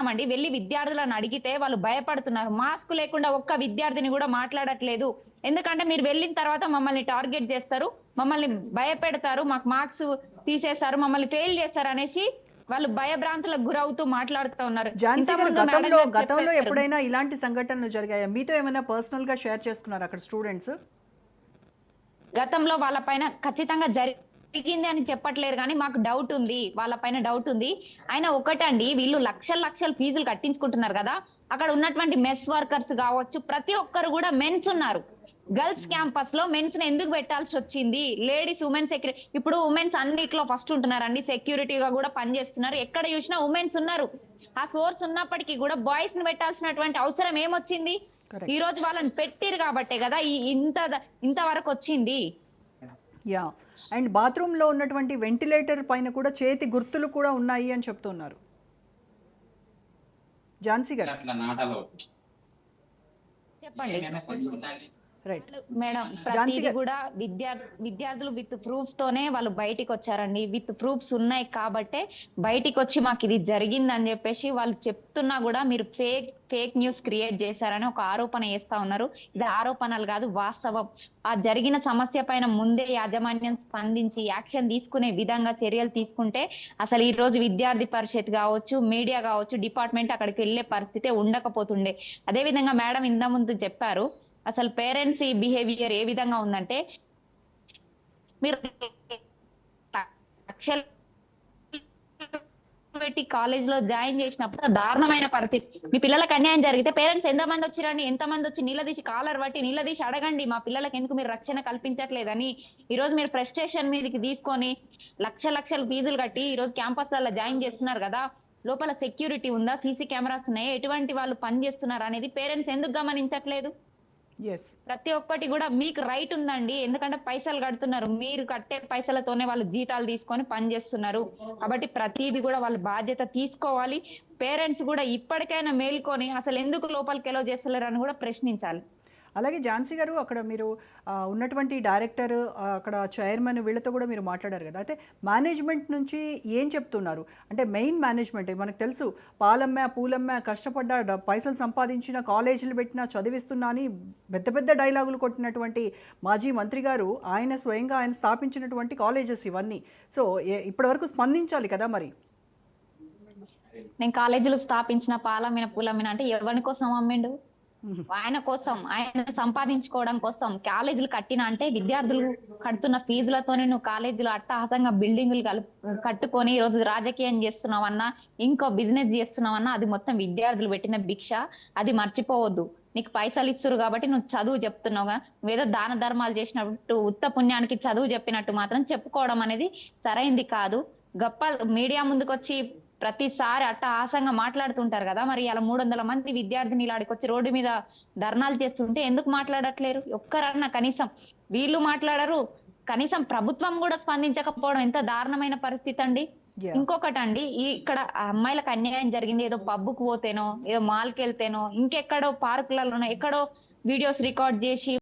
అండి వెళ్లి విద్యార్థులను అడిగితే వాళ్ళు భయపడుతున్నారు. మాస్క్ లేకుండా ఒక్క విద్యార్థిని కూడా మాట్లాడట్లేదు. ఎందుకంటే మీరు వెళ్ళిన తర్వాత మమ్మల్ని టార్గెట్ చేస్తారు. మమ్మల్ని భయపెడతారు. మాకు మార్క్స్ తీసేస్తారు. మమ్మల్ని ఫెయిల్ చేస్తారు అనేసి వాళ్ళు భయభ్రాంతులకు గురవుతూ మాట్లాడుతూ ఉన్నారు. ఝాన్సీ గారు ఇంతకుముందు మేడం గతంలో గారు గతంలో చెప్పారు. ఎప్పుడైనా ఇలాంటి సంఘటనలు జరిగాయా? మీతో ఏమైనా పర్సనల్‌గా షేర్ చేసుకున్నారా అక్కడ స్టూడెంట్స్? గతంలో వాళ్ళ పైన ఖచ్చితంగా జరిగింది అని చెప్పట్లేరు గానీ, మాకు డౌట్ ఉంది. వాళ్ళ పైన డౌట్ ఉంది. అయినా ఒకటండి వీళ్ళు లక్షలు లక్షలు ఫీజులు కట్టించుకుంటున్నారు గదా! అక్కడ ఉన్నటువంటి మెస్ వర్కర్స్ గావచ్చు, ప్రతి ఒక్కరు గూడా మెన్స్ ఉన్నారు. గర్ల్స్ క్యాంపస్‌లో మెన్స్‌ని ఎందుకు పెట్టాల్సొచ్చింది? లేడీస్, ఉమెన్ ఇప్పుడు ఉమెన్స్ అన్నిట్లో ఫస్ట్ ఉంటున్నారండి. సెక్యూరిటీగా గూడా పనిచేస్తున్నారు. ఎక్కడ చూసినా ఉమెన్స్ ఉన్నారు. ఆ సోర్స్ ఉన్నప్పటికీ గూడా బాయ్స్‌ని పెట్టాల్సినటువంటి అవసరం ఏమొచ్చింది? ఈ కరెక్ట్. రోజు వాళ్ళని పెట్టిర్రు గాబట్టే గదా! ఇంతవరకొచ్చింది. యాహ్! అండ్ బాత్రూమ్‌లో ఉన్నటువంటి వెంటిలేటర్ పైన కూడా చేతి గుర్తులు కూడా ఉన్నాయి అని చెప్తున్నారు. ఝాన్సీ గారు. అట్లా నాటాలో చెప్పండి. రైట్. మేడం ఝాన్సీ ప్రతీది గారు. గూడా విద్యార్థులు విత్ ప్రూఫ్స్ తోనే వాళ్ళు బయటికొచ్చారండి. విత్ ప్రూఫ్స్ ఉన్నాయి కాబట్టే బయటికొచ్చి మాకిది జరిగిందని జెప్పేసి వాళ్ళు చెప్తున్నా గూడా మీరు ఫేక్ న్యూస్ క్రియేట్ చేశారని ఒక ఆరోపణ చేస్తా ఉన్నారు. ఇది ఆరోపణలు గాదు వాస్తవం. ఆ జరిగిన సమస్య పైన ముందే యాజమాన్యం స్పందించి యాక్షన్ తీసుకునే విధంగా చర్యలు తీసుకుంటే అసలు ఈ రోజు విద్యార్థి పరిషత్ గావచ్చు, మీడియా గావచ్చు, డిపార్ట్‌మెంట్ అక్కడికి వెళ్ళే పరిస్థితే ఉండకపోతుండే. అదే విధంగా మేడం ఇంతకుముందు చెప్పారు. అసలు పేరెంట్స్ బిహేవియర్ ఏ విధంగా ఉందంటే, మీరు లక్షలు పెట్టి కాలేజ్‌లో జాయిన్ చేసినప్పుడు దారుణమైన పరిస్థితి. మీ పిల్లలకి అన్యాయం జరిగితే పేరెంట్స్ ఎంతమంది వచ్చిరండి? ఎంతమందొచ్చి నిలదీసి కాలర్ పట్టి నిలదీసి అడగండి. మా పిల్లలకి ఎందుకు మీరు రక్షణ కల్పించట్లేదని. ఈరోజు మీరు ఫ్రస్ట్రేషన్ మీదకి తీసుకొని లక్షలు ఫీజులు కట్టి ఈరోజు క్యాంపస్‌లలో జాయిన్ చేస్తున్నారు గదా! లోపల సెక్యూరిటీ ఉందా? సీసీ కెమెరాస్ ఉన్నాయా? ఎటువంటి వాళ్ళు పని చేస్తున్నారు అనేది పేరెంట్స్ ఎందుకు గమనించట్లేదు? యెస్. ప్రతి ఒక్కటి గూడా మీకు రైట్ ఉందండి. ఎందుకంటే పైసలు కడుతున్నారు. మీరు కట్టే పైసలతోనే వాళ్ళు జీతాలు తీసుకొని పని జేస్తున్నారు. కాబట్టి ప్రతీది గూడా వాళ్ళు బాధ్యత తీసుకోవాలి. పేరెంట్స్ గూడా ఇప్పటికైనా మేల్కొని అసలెందుకు లోపలికి ఎలో చేస్తలేరని గూడా ప్రశ్నించాలి. అలాగే ఝాన్సీ గారు అక్కడ మీరు ఉన్నటువంటి డైరెక్టర్ అక్కడ చైర్మన్ వీళ్ళతో కూడా మీరు మాట్లాడారు కదా! అయితే మేనేజ్మెంట్ నుంచి ఏం చెప్తున్నారు? అంటే మెయిన్ మేనేజ్మెంట్ మనకు తెలుసు పాలమ్మా, పూలమ్మా కష్టపడ్డా పైసలు సంపాదించిన కాలేజీలు పెట్టినా చదివిస్తున్నా అని పెద్ద పెద్ద డైలాగులు కొట్టినటువంటి మాజీ మంత్రి గారు ఆయన స్వయంగా ఆయన స్థాపించినటువంటి కాలేజెస్ ఇవన్నీ. సో ఇప్పటివరకు స్పందించాలి కదా మరి. నేను కాలేజీలు స్థాపించిన పాలమ్మిన, పూలమ్మిన అంటే ఎవరి కోసం అమ్మిండు? హుహు. ఆయన కోసం, ఆయన సంపాదించుకోవడం కోసం కాలేజీలు కట్టిన అంటే విద్యార్థులు కడుతున్న ఫీజులతోనే నువ్వు కాలేజీలో అట్టహాసంగా బిల్డింగులు కట్టుకొని ఈరోజు రాజకీయం చేస్తున్నావన్నా, ఇంకో బిజినెస్ చేస్తున్నావన్నా అది మొత్తం విద్యార్థులు పెట్టిన భిక్ష. అది మర్చిపోవద్దు. నీకు పైసలు ఇస్తురు కాబట్టి నువ్వు చదువు చెప్తున్నావుగా. నువ్వేదో దాన ధర్మాలు చేసినట్టు ఉత్త పుణ్యానికి చదువు చెప్పినట్టు మాత్రం చెప్పుకోవడం అనేది సరైంది కాదు. గొప్ప మీడియా ముందుకొచ్చి ప్రతిసారి అట్టహాసంగా మాట్లాడుతుంటారు కదా! మరి ఇలా 300 మంది విద్యార్థినిలు ఆడికొచ్చి రోడ్డు మీద ధర్నాలు చేస్తుంటే ఎందుకు మాట్లాడట్లేరు? ఒక్కరన్నా కనీసం వీళ్ళు మాట్లాడరు. కనీసం ప్రభుత్వం గూడా స్పందించకపోవడం ఎంత దారుణమైన పరిస్థితండి. యాహ్! ఇంకొకటండి ఇక్కడ ఆ అమ్మాయిలకు అన్యాయం జరిగింది. ఏదో పబ్‌కి పోతేనో, ఏదో మాల్‌కెళ్తేనో, ఇంకెక్కడో పార్కులలోనో ఎక్కడో వీడియోస్ రికార్డ్ జేసి